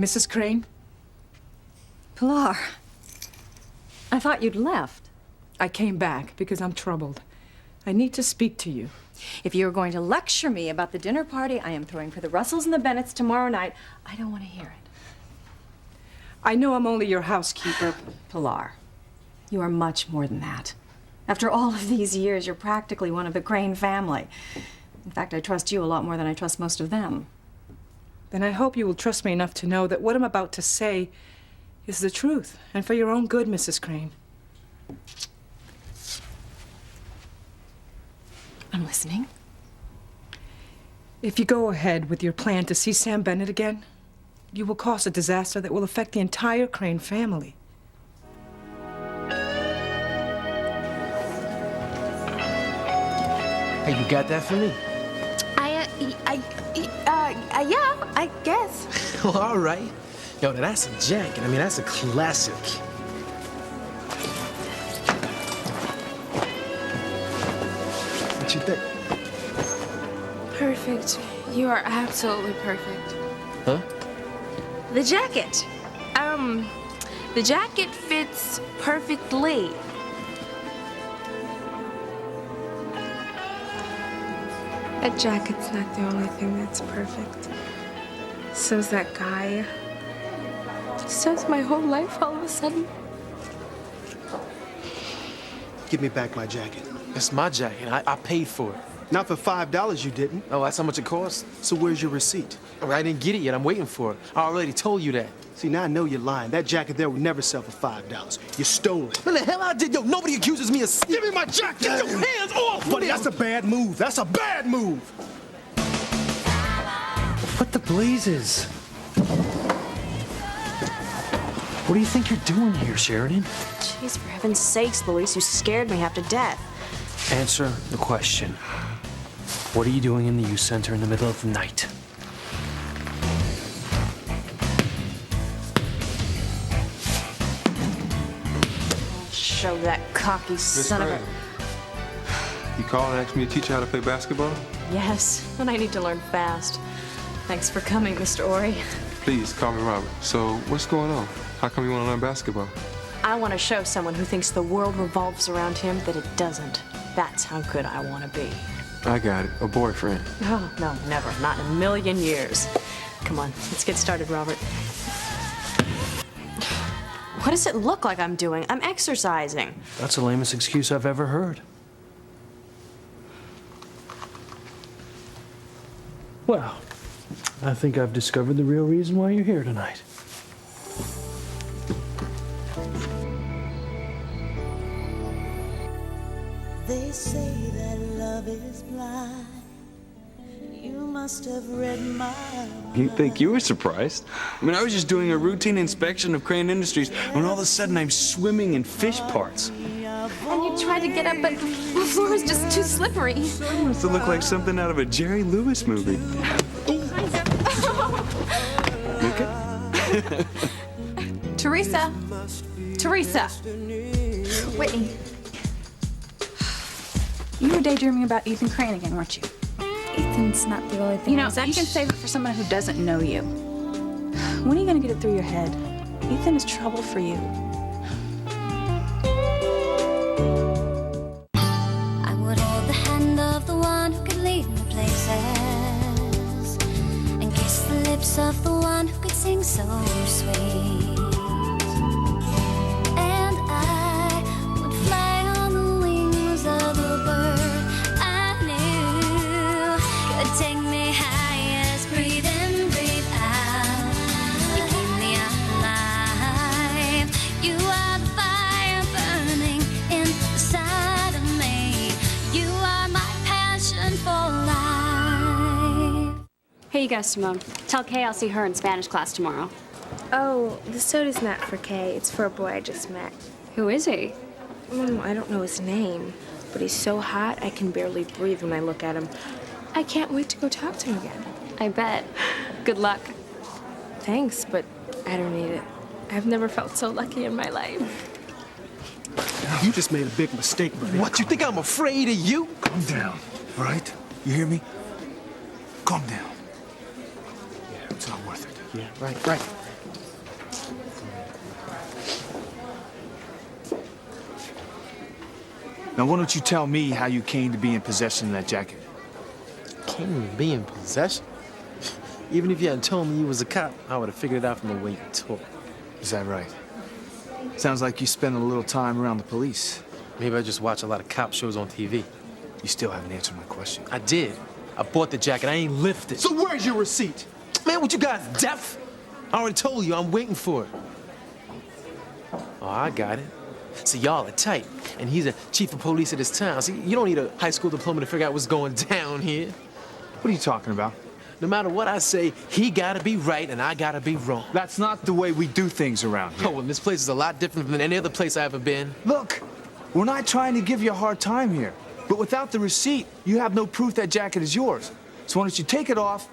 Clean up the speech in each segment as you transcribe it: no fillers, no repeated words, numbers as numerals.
Mrs. Crane? Pilar, I thought you'd left. I came back because I'm troubled. I need to speak to you. If you're going to lecture me about the dinner party I am throwing for the Russells and the Bennetts tomorrow night, I don't want to hear it. I know I'm only your housekeeper. Pilar, you are much more than that. After all of these years, you're practically one of the Crane family. In fact, I trust you a lot more than I trust most of them. Then I hope you will trust me enough to know that what I'm about to say is the truth, and for your own good, Mrs. Crane. I'm listening. If you go ahead with your plan to see Sam Bennett again, you will cause a disaster that will affect the entire Crane family. Hey, you got that for me? Yeah, I guess. Well, all right. Yo, now that's a jacket. I mean, that's a classic. What you think? Perfect. You are absolutely perfect. Huh? The jacket. The jacket fits perfectly. That jacket's not the only thing that's perfect. So's that guy. So's my whole life all of a sudden. Give me back my jacket. It's my jacket. I paid for it. Not for $5, you didn't. Oh, that's how much it cost? So where's your receipt? I didn't get it yet. I'm waiting for it. I already told you that. See, now I know you're lying. That jacket there would never sell for $5. You stole it. What the hell I did? Yo, nobody accuses me of... Give me my jacket! Get your hands off! Buddy, that's a bad move. That's a bad move. What the blazes? What do you think you're doing here, Sheridan? Jeez, for heaven's sakes, Luis, you scared me half to death. Answer the question. What are you doing in the youth center in the middle of the night? Show that cocky son of a... You called and asked me to teach you how to play basketball? Yes, and I need to learn fast. Thanks for coming, Mr. Ori. Please, call me Robert. So, what's going on? How come you want to learn basketball? I want to show someone who thinks the world revolves around him that it doesn't. That's how good I want to be. I got it. A boyfriend. Oh, no, never. Not in a million years. Come on, let's get started, Robert. What does it look like I'm doing? I'm exercising. That's the lamest excuse I've ever heard. Well, I think I've discovered the real reason why you're here tonight. They say that love is blind. You must have read my mind. You'd think you were surprised. I mean, I was just doing a routine inspection of Crane Industries when all of a sudden I'm swimming in fish parts. And you tried to get up, but the floor was just too slippery. It must have looked like something out of a Jerry Lewis movie. You okay? Teresa. Teresa. Whitney. You were daydreaming about Ethan Crane again, weren't you? Ethan's not the only thing. You know, you can save it for someone who doesn't know you. When are you going to get it through your head? Ethan is trouble for you. I would hold the hand of the one who could lead me places, and kiss the lips of the one who could sing so sweet. And I would fly on the wings of a bird I knew could take me highest. Breathe in, breathe out. You keep me alive. You are the fire burning inside of me. You are my passion for life. Hey, you guys, Simone. Tell Kay I'll see her in Spanish class tomorrow. Oh, the soda's not for Kay. It's for a boy I just met. Who is he? I don't know his name, but he's so hot I can barely breathe when I look at him. I can't wait to go talk to him again. I bet. Good luck. Thanks, but I don't need it. I've never felt so lucky in my life. You just made a big mistake, buddy. What, you think I'm afraid of you? Calm down, all right? You hear me? Calm down. Yeah, it's not worth it. Yeah, right. Now, why don't you tell me how you came to be in possession of that jacket? Came to be in possession? Even if you hadn't told me you was a cop, I would have figured it out from the way you talk. Is that right? Sounds like you spend a little time around the police. Maybe I just watch a lot of cop shows on TV. You still haven't answered my question. I did. I bought the jacket. I ain't lifted. So where's your receipt? Man, what you guys, deaf? I already told you, I'm waiting for it. Oh, I got it. See, y'all are tight, and he's a chief of police of this town. See, you don't need a high school diploma to figure out what's going down here. What are you talking about? No matter what I say, he gotta be right and I gotta be wrong. That's not the way we do things around here. Oh, well, this place is a lot different than any other place I've ever been. Look, we're not trying to give you a hard time here, but without the receipt, you have no proof that jacket is yours. So why don't you take it off,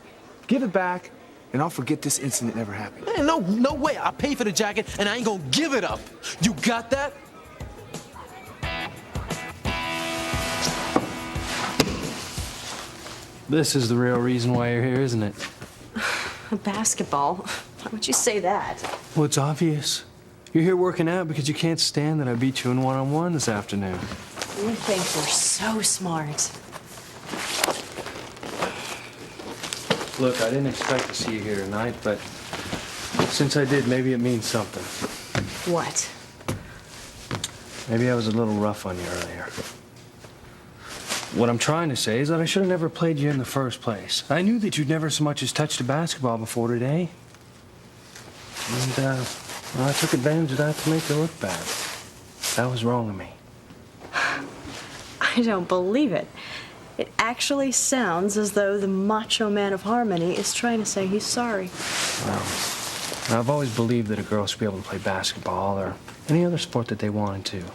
give it back, and I'll forget this incident never happened. Man, no way. I paid for the jacket and I ain't gonna give it up. You got that? This is the real reason why you're here, isn't it? Basketball? Why would you say that? Well, it's obvious. You're here working out because you can't stand that I beat you in one-on-one this afternoon. You think you're so smart. Look, I didn't expect to see you here tonight, but since I did, maybe it means something. What? Maybe I was a little rough on you earlier. What I'm trying to say is that I should have never played you in the first place. I knew that you'd never so much as touched a basketball before today. And, well, I took advantage of that to make you look bad. That was wrong of me. I don't believe it. It actually sounds as though the Macho Man of Harmony is trying to say he's sorry. Well, I've always believed that a girl should be able to play basketball or any other sport that they wanted to.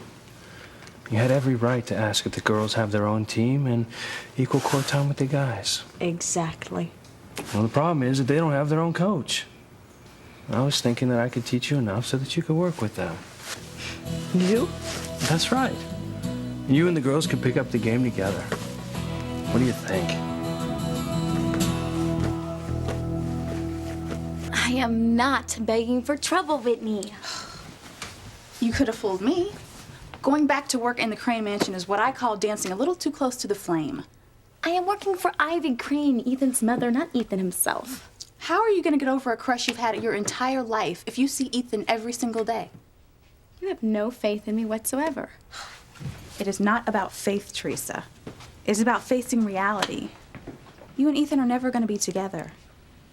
You had every right to ask if the girls have their own team and equal court time with the guys. Exactly. Well, the problem is that they don't have their own coach. I was thinking that I could teach you enough so that you could work with them. You? That's right. You and the girls could pick up the game together. What do you think? I am not begging for trouble, Whitney. You could have fooled me. Going back to work in the Crane Mansion is what I call dancing a little too close to the flame. I am working for Ivy Crane, Ethan's mother, not Ethan himself. How are you going to get over a crush you've had your entire life if you see Ethan every single day? You have no faith in me whatsoever. It is not about faith, Teresa. It is about facing reality. You and Ethan are never going to be together.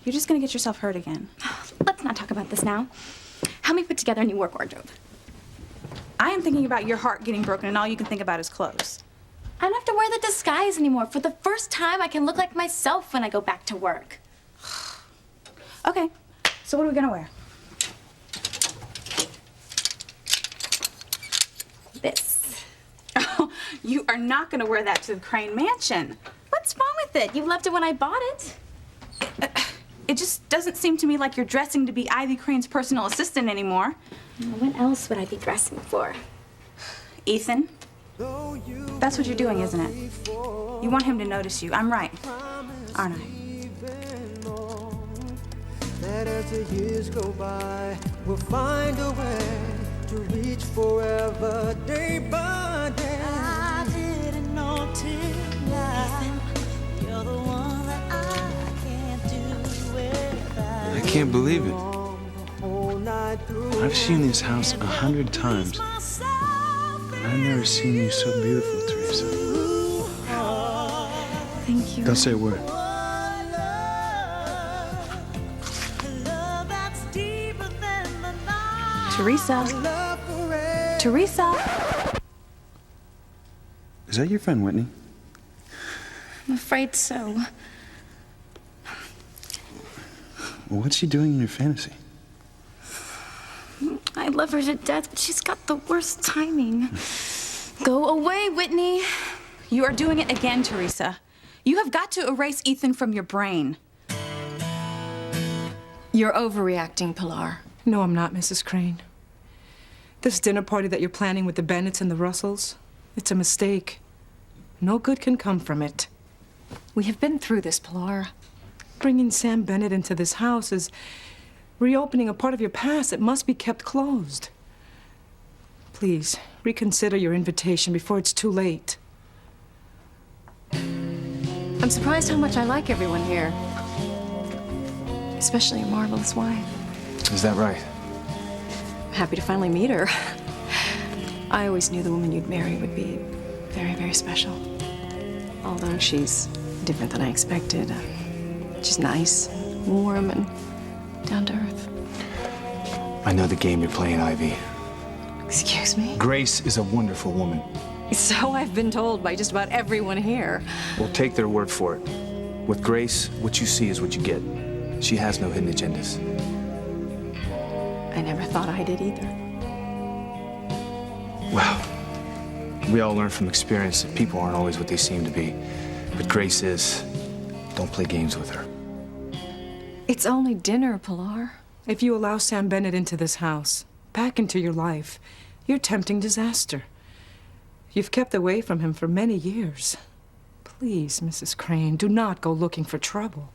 You're just going to get yourself hurt again. Let's not talk about this now. Help me put together a new work wardrobe. I am thinking about your heart getting broken and all you can think about is clothes. I don't have to wear the disguise anymore. For the first time, I can look like myself when I go back to work. Okay, so what are we gonna wear? This. Oh, you are not gonna wear that to the Crane Mansion. What's wrong with it? You loved it when I bought it. It just doesn't seem to me like you're dressing to be Ivy Crane's personal assistant anymore. What else would I be dressing for? Ethan, that's what you're doing, isn't it? You want him to notice you. I'm right, aren't I? That as the years go by, we'll find a way to reach forever, day by day. I didn't know till now, you're the one that I can't do without. I can't believe it. I've seen this house 100 times. And I've never seen you so beautiful, Teresa. Thank you. Don't say a word. Teresa. Teresa. Is that your friend, Whitney? I'm afraid so. Well, what's she doing in your fantasy? I love her to death, but she's got the worst timing. Go away, Whitney. You are doing it again, Teresa. You have got to erase Ethan from your brain. You're overreacting, Pilar. No, I'm not, Mrs. Crane. This dinner party that you're planning with the Bennetts and the Russells, it's a mistake. No good can come from it. We have been through this, Pilar. Bringing Sam Bennett into this house is reopening a part of your past that must be kept closed. Please, reconsider your invitation before it's too late. I'm surprised how much I like everyone here. Especially your marvelous wife. Is that right? I'm happy to finally meet her. I always knew the woman you'd marry would be very, very special. Although she's different than I expected. She's nice, warm, and down to earth. I know the game you're playing, Ivy. Excuse me? Grace is a wonderful woman. So I've been told by just about everyone here. We'll take their word for it. With Grace, what you see is what you get. She has no hidden agendas. I never thought I did either. Well, we all learn from experience that people aren't always what they seem to be. But Grace is. Don't play games with her. It's only dinner, Pilar. If you allow Sam Bennett into this house, back into your life, you're tempting disaster. You've kept away from him for many years. Please, Mrs. Crane, do not go looking for trouble.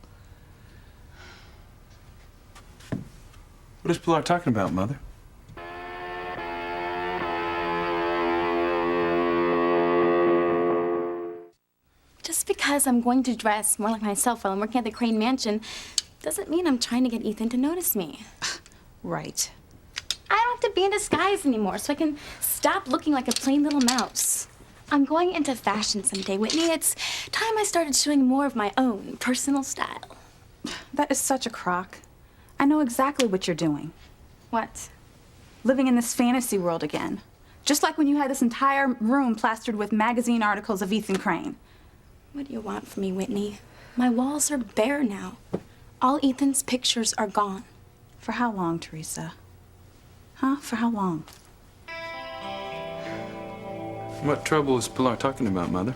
What is Pilar talking about, Mother? Just because I'm going to dress more like myself while I'm working at the Crane Mansion doesn't mean I'm trying to get Ethan to notice me. Right. I don't have to be in disguise anymore, so I can stop looking like a plain little mouse. I'm going into fashion someday, Whitney. It's time I started showing more of my own personal style. That is such a crock. I know exactly what you're doing. What? Living in this fantasy world again. Just like when you had this entire room plastered with magazine articles of Ethan Crane. What do you want from me, Whitney? My walls are bare now. All Ethan's pictures are gone. For how long, Teresa? Huh? For how long? What trouble is Pilar talking about, Mother?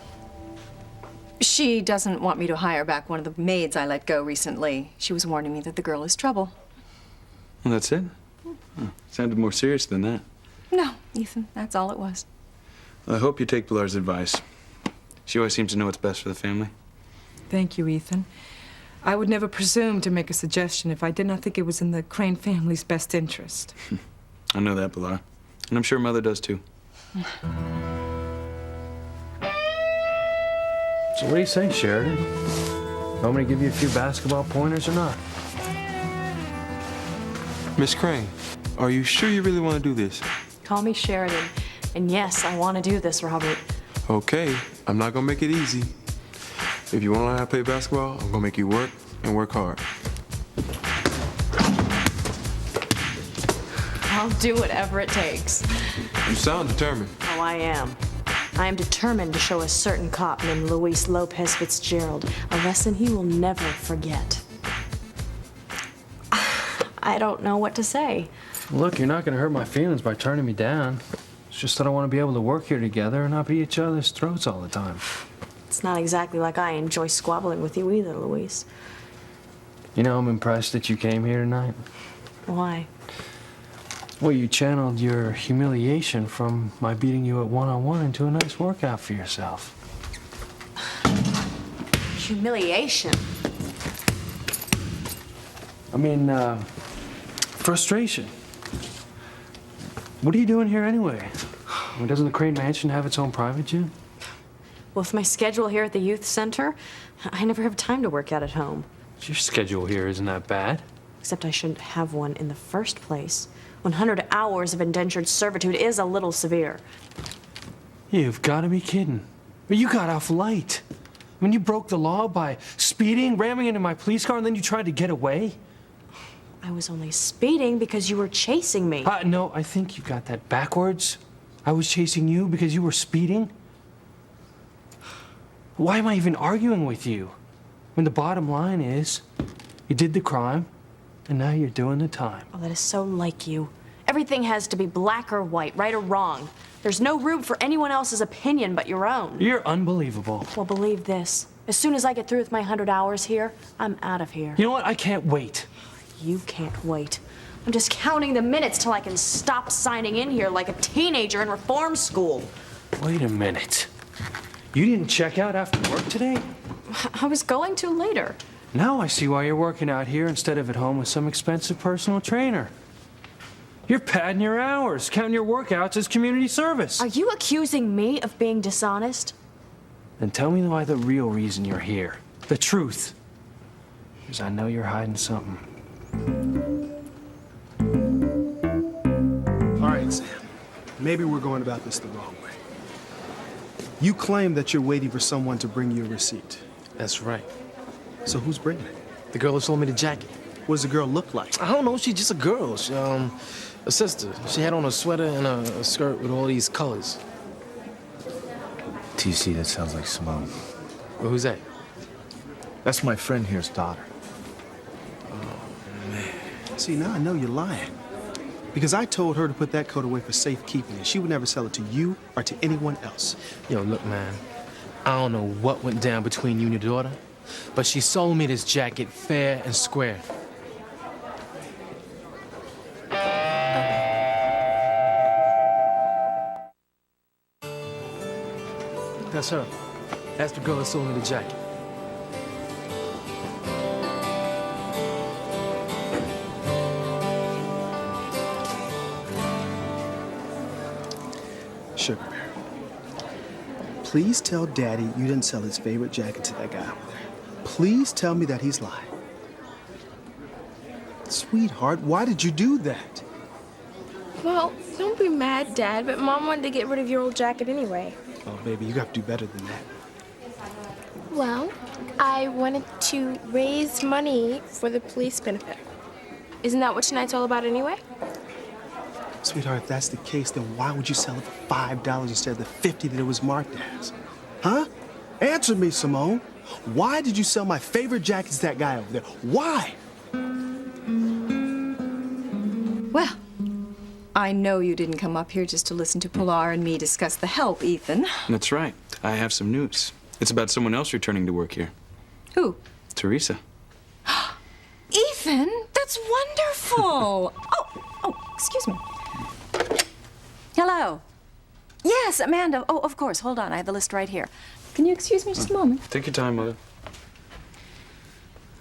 She doesn't want me to hire back one of the maids I let go recently. She was warning me that the girl is trouble. Well, that's it? Oh, sounded more serious than that. No, Ethan, that's all it was. Well, I hope you take Pilar's advice. She always seems to know what's best for the family. Thank you, Ethan. I would never presume to make a suggestion if I did not think it was in the Crane family's best interest. I know that, Pilar. And I'm sure Mother does, too. So what do you say, Sheridan? Want me to give you a few basketball pointers or not? Miss Crane, are you sure you really want to do this? Call me Sheridan. And yes, I want to do this, Robert. Okay, I'm not gonna make it easy. If you want to learn how to play basketball, I'm gonna make you work and work hard. I'll do whatever it takes. You sound determined. Oh, I am. I am determined to show a certain cop named Luis Lopez Fitzgerald a lesson he will never forget. I don't know what to say. Look, you're not going to hurt my feelings by turning me down. It's just that I want to be able to work here together and not be at each other's throats all the time. It's not exactly like I enjoy squabbling with you either, Luis. You know, I'm impressed that you came here tonight. Why? Well, you channeled your humiliation from my beating you at one-on-one into a nice workout for yourself. Humiliation? I mean, frustration. What are you doing here anyway? I mean, doesn't the Crane Mansion have its own private gym? With my schedule here at the youth center, I never have time to work out at home. Your schedule here isn't that bad. Except I shouldn't have one in the first place. 100 hours of indentured servitude is a little severe. You've got to be kidding. But you got off light. I mean, you broke the law by speeding, ramming into my police car, and then you tried to get away? I was only speeding because you were chasing me. No, I think you got that backwards. I was chasing you because you were speeding. Why am I even arguing with you? When the bottom line is, you did the crime, and now you're doing the time. Oh, that is so like you. Everything has to be black or white, right or wrong. There's no room for anyone else's opinion but your own. You're unbelievable. Well, believe this. As soon as I get through with my 100 hours here, I'm out of here. You know what? I can't wait. You can't wait. I'm just counting the minutes till I can stop signing in here like a teenager in reform school. Wait a minute. You didn't check out after work today? I was going to later. Now I see why you're working out here instead of at home with some expensive personal trainer. You're padding your hours, counting your workouts as community service. Are you accusing me of being dishonest? Then tell me why the real reason you're here. The truth. Because I know you're hiding something. All right, Sam. Maybe we're going about this the wrong way. You claim that you're waiting for someone to bring you a receipt. That's right. So who's bringing it? The girl who sold me the jacket. What does the girl look like? I don't know. She's just a girl. She, a sister. She had on a sweater and a skirt with all these colors. TC, that sounds like Simone. Well, who's that? That's my friend here's daughter. See, now I know you're lying. Because I told her to put that coat away for safekeeping, and she would never sell it to you or to anyone else. Yo, look, man. I don't know what went down between you and your daughter, but she sold me this jacket fair and square. That's her. That's the girl that sold me the jacket. Sugar Bear, please tell Daddy you didn't sell his favorite jacket to that guy over there. Please tell me that he's lying. Sweetheart, why did you do that? Well, don't be mad, Dad, but Mom wanted to get rid of your old jacket anyway. Oh, baby, you have to do better than that. Well, I wanted to raise money for the police benefit. Isn't that what tonight's all about anyway? Sweetheart, if that's the case, then why would you sell it for $5 instead of the $50 that it was marked as? Huh? Answer me, Simone. Why did you sell my favorite jacket to that guy over there? Why? Well, I know you didn't come up here just to listen to Pilar and me discuss the help, Ethan. That's right. I have some news. It's about someone else returning to work here. Who? Teresa. Ethan, that's wonderful. Excuse me. Hello. Yes, Amanda. Oh, of course. Hold on. I have the list right here. Can you excuse me just a moment? Take your time, Mother.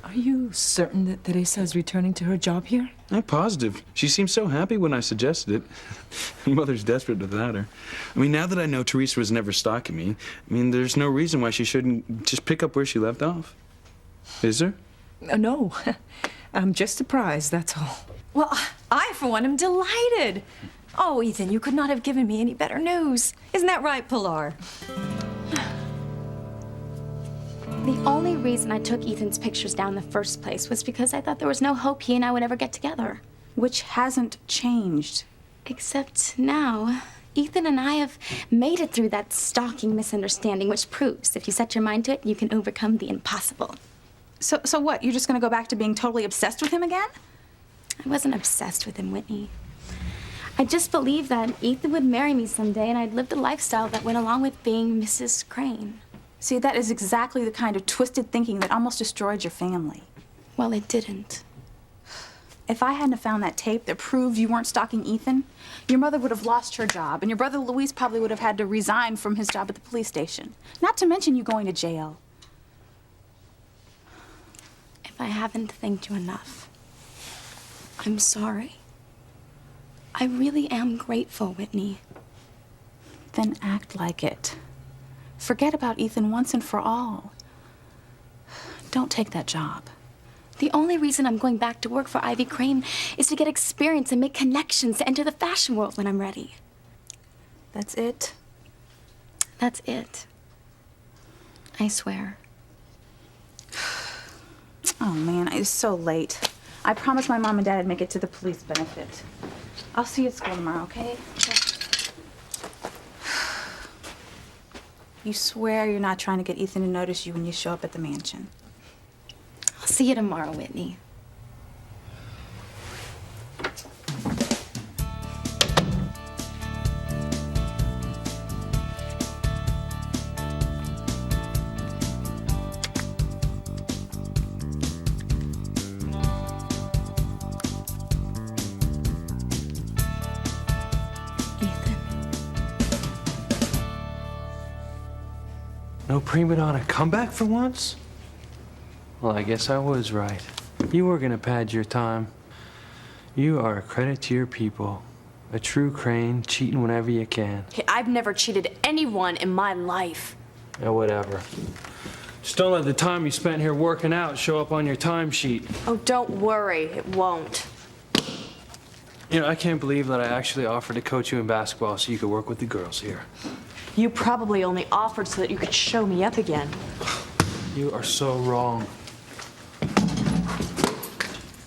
Are you certain that Teresa is returning to her job here? I'm positive. She seemed so happy when I suggested it. Mother's desperate without her. I mean, now that I know Teresa was never stalking me, I mean, there's no reason why she shouldn't just pick up where she left off. Is there? No. I'm just surprised, that's all. Well, I, for one, am delighted. Oh, Ethan, you could not have given me any better news. Isn't that right, Pilar? The only reason I took Ethan's pictures down in the first place was because I thought there was no hope he and I would ever get together. Which hasn't changed. Except now, Ethan and I have made it through that stalking misunderstanding, which proves if you set your mind to it, you can overcome the impossible. So what? You're just gonna go back to being totally obsessed with him again? I wasn't obsessed with him, Whitney. I just believed that Ethan would marry me someday and I'd lived a lifestyle that went along with being Mrs. Crane. See, that is exactly the kind of twisted thinking that almost destroyed your family. Well, it didn't. If I hadn't have found that tape that proved you weren't stalking Ethan, your mother would have lost her job, and your brother Luis probably would have had to resign from his job at the police station. Not to mention you going to jail. If I haven't thanked you enough, I'm sorry. I really am grateful, Whitney. Then act like it. Forget about Ethan once and for all. Don't take that job. The only reason I'm going back to work for Ivy Crane is to get experience and make connections to enter the fashion world when I'm ready. That's it? That's it. I swear. Oh, man, it's so late. I promised my mom and dad I'd make it to the police benefit. I'll see you at school tomorrow, okay? You swear you're not trying to get Ethan to notice you when you show up at the mansion? I'll see you tomorrow, Whitney. No prima donna comeback for once? Well, I guess I was right. You were gonna pad your time. You are a credit to your people. A true Crane, cheating whenever you can. Hey, I've never cheated anyone in my life. Yeah, whatever. Just don't let the time you spent here working out show up on your timesheet. Oh, don't worry, it won't. You know, I can't believe that I actually offered to coach you in basketball so you could work with the girls here. You probably only offered so that you could show me up again. You are so wrong.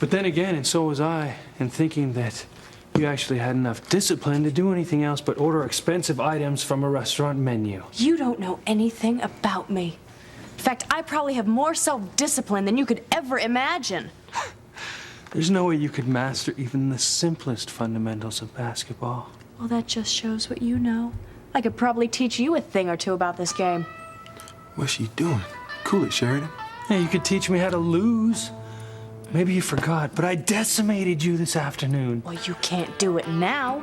But then again, and so was I, in thinking that you actually had enough discipline to do anything else but order expensive items from a restaurant menu. You don't know anything about me. In fact, I probably have more self-discipline than you could ever imagine. There's no way you could master even the simplest fundamentals of basketball. Well, that just shows what you know. I could probably teach you a thing or two about this game. What's she doing? Cool it, Sheridan. Yeah, you could teach me how to lose. Maybe you forgot, but I decimated you this afternoon. Well, you can't do it now.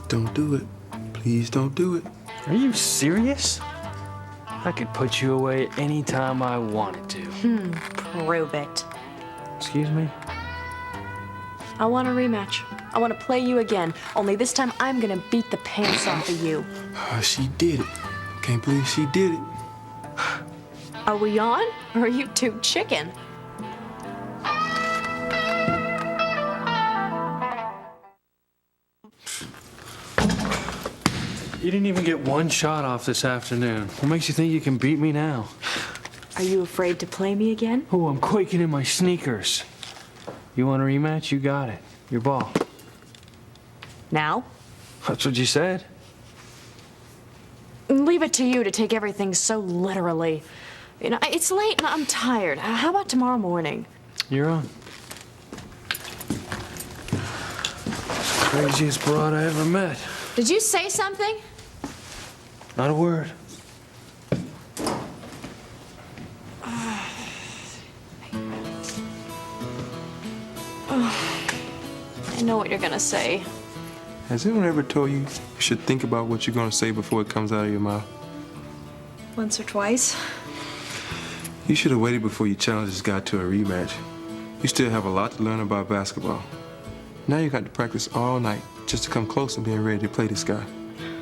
Don't do it. Please don't do it. Are you serious? I could put you away any time I wanted to. Prove it. Excuse me? I want a rematch. I want to play you again. Only this time I'm gonna beat the pants off of you. She did it. Can't believe she did it. Are we on? Or are you too chicken? You didn't even get one shot off this afternoon. What makes you think you can beat me now? Are you afraid to play me again? Oh, I'm quaking in my sneakers. You want a rematch? You got it. Your ball. Now? That's what you said. Leave it to you to take everything so literally. You know, it's late and I'm tired. How about tomorrow morning? You're on. Craziest broad I ever met. Did you say something? Not a word. I know what you're gonna say. Has anyone ever told you you should think about what you're gonna say before it comes out of your mouth? Once or twice. You should have waited before you challenged this guy to a rematch. You still have a lot to learn about basketball. Now you got to practice all night just to come close to being ready to play this guy.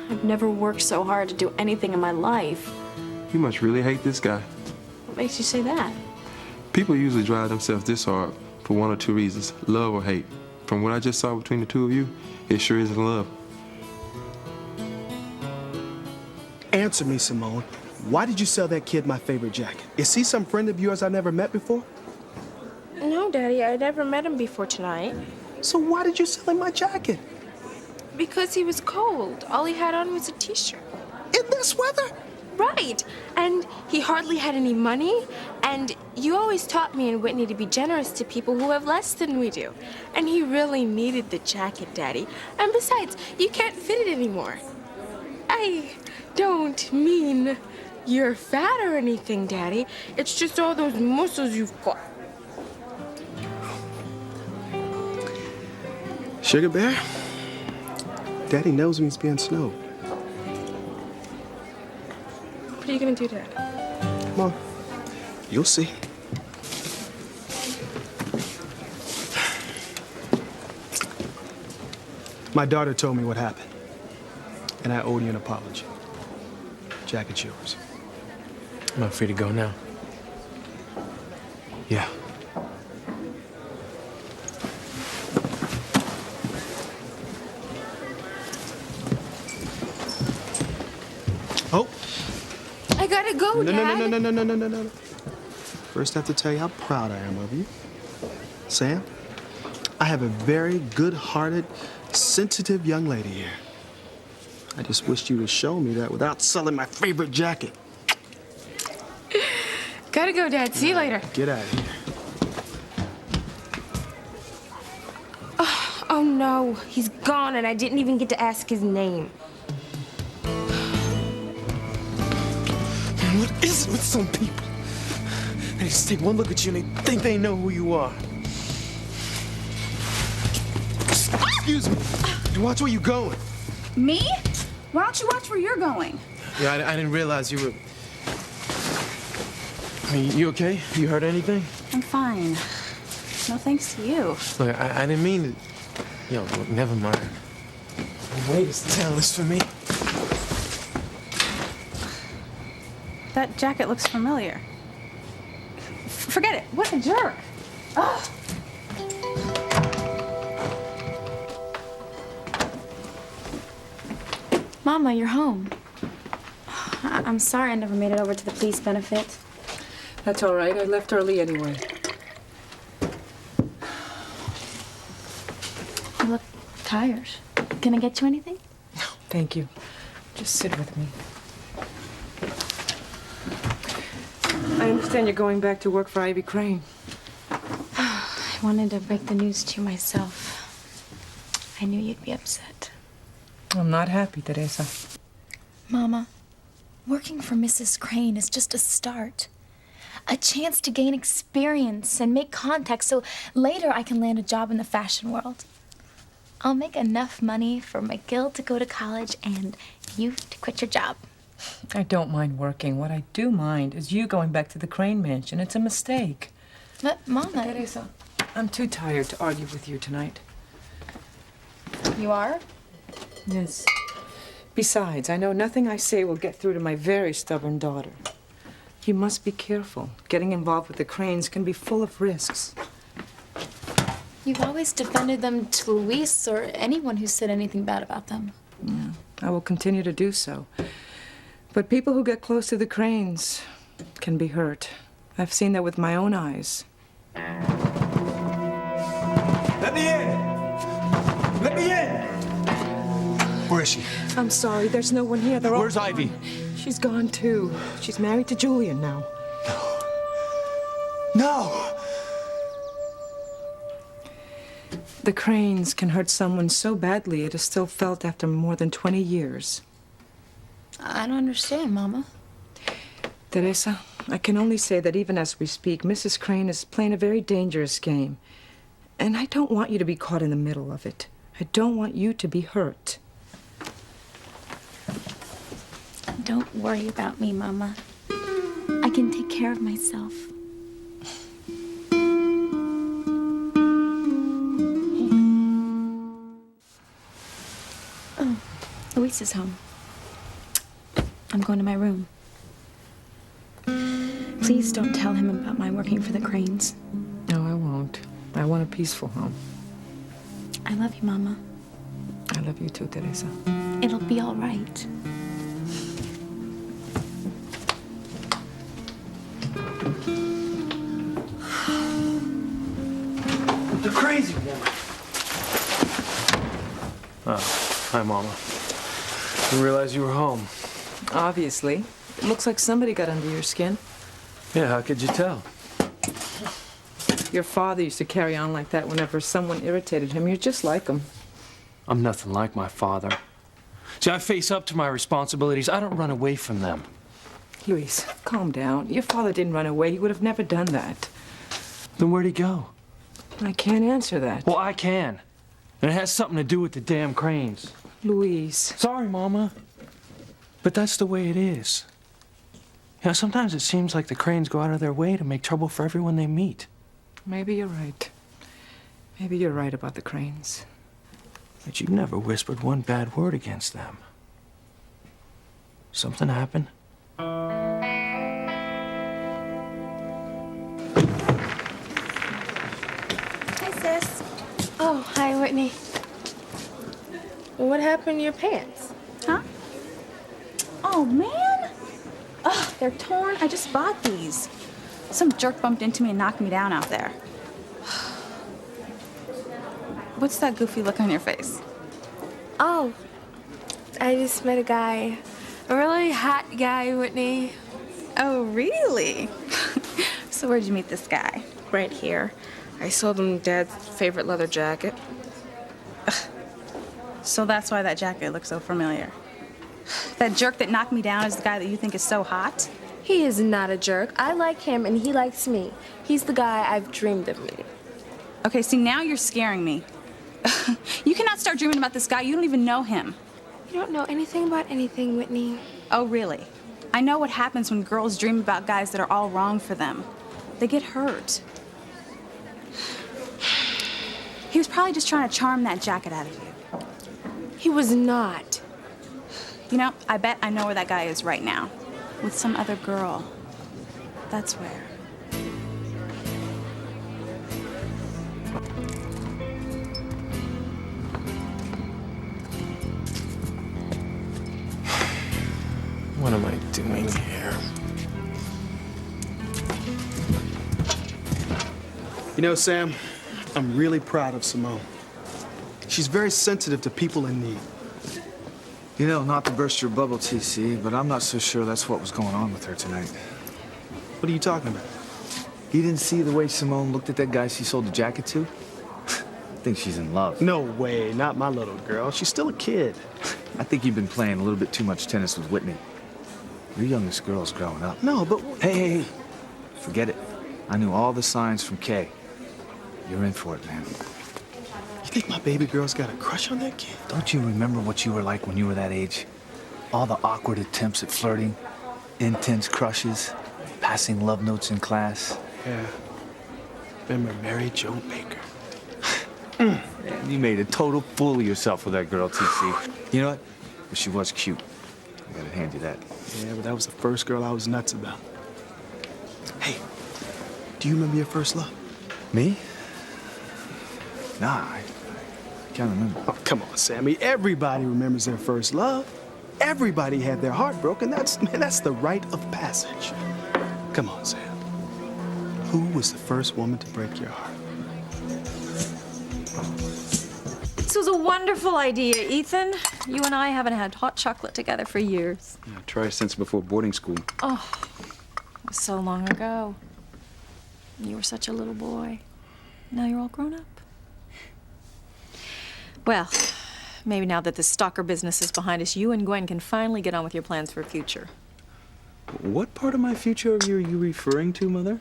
I've never worked so hard to do anything in my life. You must really hate this guy. What makes you say that? People usually drive themselves this hard for one or two reasons, love or hate. From what I just saw between the two of you, it sure isn't love. Answer me, Simone. Why did you sell that kid my favorite jacket? Is he some friend of yours I never met before? No, Daddy, I never met him before tonight. So why did you sell him my jacket? Because he was cold. All he had on was a t-shirt. In this weather? Right. And he hardly had any money. And you always taught me and Whitney to be generous to people who have less than we do. And he really needed the jacket, Daddy. And besides, you can't fit it anymore. I don't mean you're fat or anything, Daddy. It's just all those muscles you've got. Sugar Bear? Daddy knows when he's being snowed. What are you gonna do, Dad? Come on. You'll see. My daughter told me what happened, and I owe you an apology. Jacket's yours. I'm not free to go now. Yeah. Oh. I gotta go, Dad. No. First, I have to tell you how proud I am of you. Sam, I have a very good-hearted, sensitive young lady here. I just wished you would show me that without selling my favorite jacket. Gotta go, Dad. See you later. Get out of here. Oh no, he's gone and I didn't even get to ask his name. Man, what is it with some people? They just take one look at you and they think they know who you are. Excuse me. Watch where you're going. Me? Why don't you watch where you're going? Yeah, I didn't realize you were... I mean, you okay? You heard anything? I'm fine. No thanks to you. Look, I didn't mean to... Yo, look, never mind. Wait, is tailless for me. That jacket looks familiar. Forget it. What a jerk. Ugh. Mama, you're home. I'm sorry I never made it over to the police benefit. That's all right. I left early anyway. You look tired. Can I get you anything? No, thank you. Just sit with me. I understand you're going back to work for Ivy Crane. I wanted to break the news to you myself. I knew you'd be upset. I'm not happy, Teresa. Mama, working for Mrs. Crane is just a start. A chance to gain experience and make contacts so later I can land a job in the fashion world. I'll make enough money for McGill to go to college and you to quit your job. I don't mind working. What I do mind is you going back to the Crane mansion. It's a mistake. But, Mama... Teresa, I'm too tired to argue with you tonight. You are? Yes. Besides, I know nothing I say will get through to my very stubborn daughter. You must be careful. Getting involved with the Cranes can be full of risks. You've always defended them to Luis or anyone who said anything bad about them. Yeah, I will continue to do so. But people who get close to the Cranes can be hurt. I've seen that with my own eyes. Let me in! Let me in! Where is she? I'm sorry, there's no one here. They're all Where's Ivy? She's gone too. She's married to Julian now. No! The Cranes can hurt someone so badly it is still felt after more than 20 years. I don't understand, Mama. Teresa, I can only say that even as we speak, Mrs. Crane is playing a very dangerous game. And I don't want you to be caught in the middle of it. I don't want you to be hurt. Don't worry about me, Mama. I can take care of myself. Oh, Luis is home. I'm going to my room. Please don't tell him about my working for the Cranes. No, I won't. I want a peaceful home. I love you, Mama. I love you too, Teresa. It'll be all right. The crazy woman. Oh, hi, Mama. Didn't realize you were home. Obviously. It looks like somebody got under your skin. Yeah, how could you tell? Your father used to carry on like that whenever someone irritated him. You're just like him. I'm nothing like my father. See, I face up to my responsibilities. I don't run away from them. Luis, calm down. Your father didn't run away. He would have never done that. Then where'd he go? I can't answer that. Well, I can. And it has something to do with the damn Cranes. Luis. Sorry, Mama. But that's the way it is. You know, sometimes it seems like the Cranes go out of their way to make trouble for everyone they meet. Maybe you're right. Maybe you're right about the Cranes. But you've never whispered one bad word against them. Something happened? Hi, sis. Oh, hi, Whitney. What happened to your pants? Huh? Oh, man. Ugh, they're torn. I just bought these. Some jerk bumped into me and knocked me down out there. What's that goofy look on your face? Oh, I just met a guy. A really hot guy, Whitney. Oh, really? So where'd you meet this guy? Right here. I sold him Dad's favorite leather jacket. So that's why that jacket looks so familiar. That jerk that knocked me down is the guy that you think is so hot? He is not a jerk. I like him and he likes me. He's the guy I've dreamed of meeting. Okay, see, now you're scaring me. You cannot start dreaming about this guy. You don't even know him. You don't know anything about anything, Whitney. Oh, really? I know what happens when girls dream about guys that are all wrong for them. They get hurt. He was probably just trying to charm that jacket out of you. He was not. You know, I bet I know where that guy is right now. With some other girl. That's where. What am I doing here? You know, Sam, I'm really proud of Simone. She's very sensitive to people in need. You know, not to burst your bubble, TC, but I'm not so sure that's what was going on with her tonight. What are you talking about? You didn't see the way Simone looked at that guy she sold the jacket to? I think she's in love. No way, not my little girl. She's still a kid. I think you've been playing a little bit too much tennis with Whitney. Your youngest girl's growing up. No, but... Hey. Forget it. I knew all the signs from Kay. You're in for it, man. You think my baby girl's got a crush on that kid? Don't you remember what you were like when you were that age? All the awkward attempts at flirting, intense crushes, passing love notes in class. Yeah. Remember Mary Jo Baker? Man, you made a total fool of yourself with that girl, TC. You know what? But she was cute. I gotta hand you that. Yeah, but that was the first girl I was nuts about. Hey, do you remember your first love? Me? Nah, I can't remember. Oh, come on, Sammy. Everybody remembers their first love. Everybody had their heart broken. That's the rite of passage. Come on, Sam. Who was the first woman to break your heart? This was a wonderful idea, Ethan. You and I haven't had hot chocolate together for years. Yeah, try since before boarding school. Oh, it was so long ago. You were such a little boy. Now you're all grown up. Well, maybe now that the stalker business is behind us, you and Gwen can finally get on with your plans for the future. What part of my future are you referring to, Mother?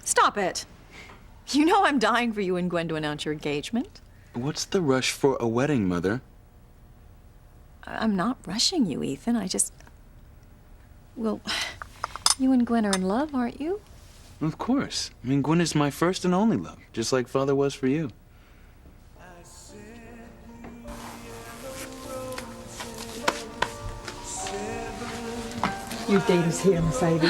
Stop it. You know I'm dying for you and Gwen to announce your engagement. What's the rush for a wedding, Mother? I'm not rushing you, Ethan. Well, you and Gwen are in love, aren't you? Of course. I mean, Gwen is my first and only love, just like Father was for you. Your date is here, Mercedes.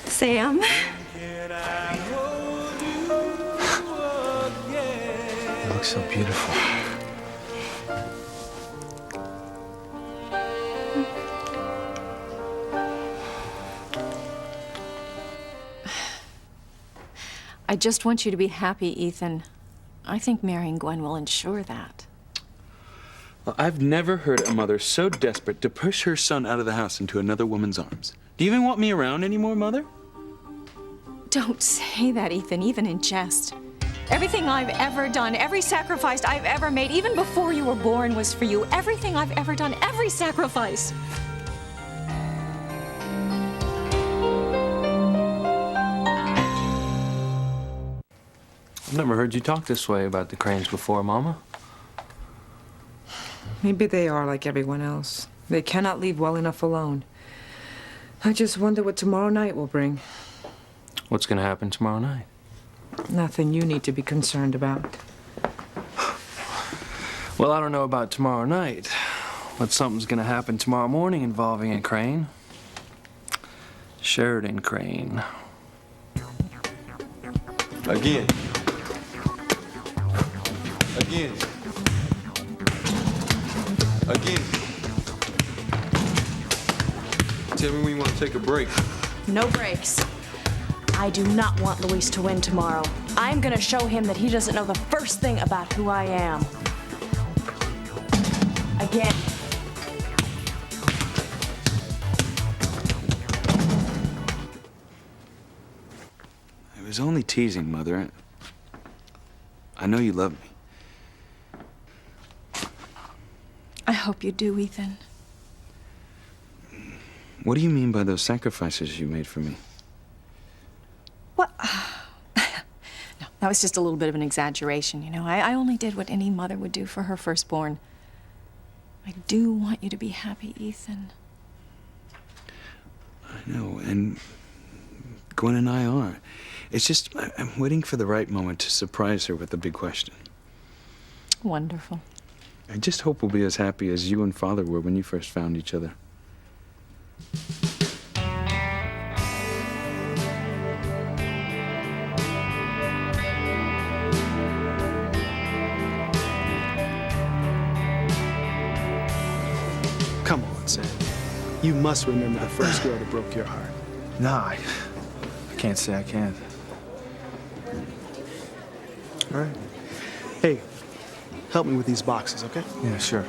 Sam. You look so beautiful. I just want you to be happy, Ethan. I think marrying Gwen will ensure that. Well, I've never heard a mother so desperate to push her son out of the house into another woman's arms. Do you even want me around anymore, Mother? Don't say that, Ethan, even in jest. Everything I've ever done, every sacrifice I've ever made, even before you were born, was for you. Everything I've ever done, every sacrifice. I've never heard you talk this way about the Cranes before, Mama. Maybe they are like everyone else. They cannot leave well enough alone. I just wonder what tomorrow night will bring. What's gonna happen tomorrow night? Nothing you need to be concerned about. Well, I don't know about tomorrow night, but something's gonna happen tomorrow morning involving a Crane. Sheridan Crane. Again. Again. Again. Tell me when you want to take a break. No breaks. I do not want Luis to win tomorrow. I'm gonna show him that he doesn't know the first thing about who I am. Again. I was only teasing, Mother. I know you love me. I hope you do, Ethan. What do you mean by those sacrifices you made for me? What? No, that was just a little bit of an exaggeration, you know. I only did what any mother would do for her firstborn. I do want you to be happy, Ethan. I know, and Gwen and I are. It's just, I'm waiting for the right moment to surprise her with the big question. Wonderful. I just hope we'll be as happy as you and Father were when you first found each other. Come on, Sam. You must remember the first girl that broke your heart. Nah, I can't say I can. All right. Hey, help me with these boxes, okay? Yeah, sure.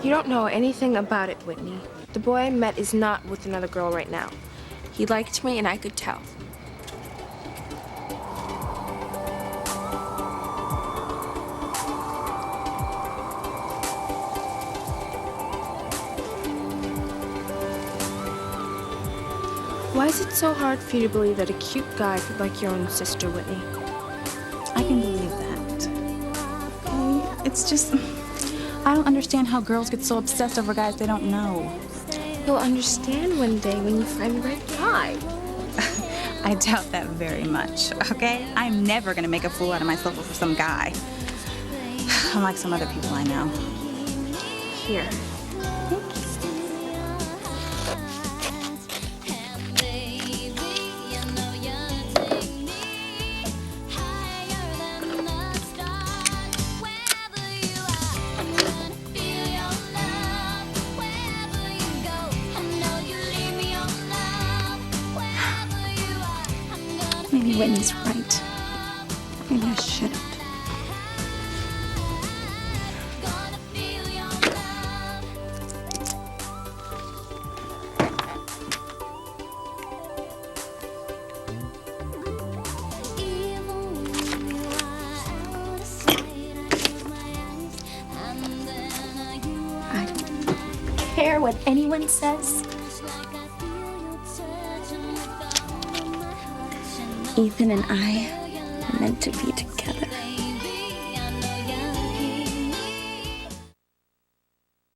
You don't know anything about it, Whitney. The boy I met is not with another girl right now. He liked me, and I could tell. Why is it so hard for you to believe that a cute guy could like your own sister, Whitney? I can believe that. Okay? It's just, I don't understand how girls get so obsessed over guys they don't know. You'll understand one day when you find the right guy. I doubt that very much, okay? I'm never gonna make a fool out of myself for some guy. Unlike some other people I know. Here. Maybe Whitney's right. Maybe I shouldn't. I don't care what anyone says. Ethan and I are meant to be together.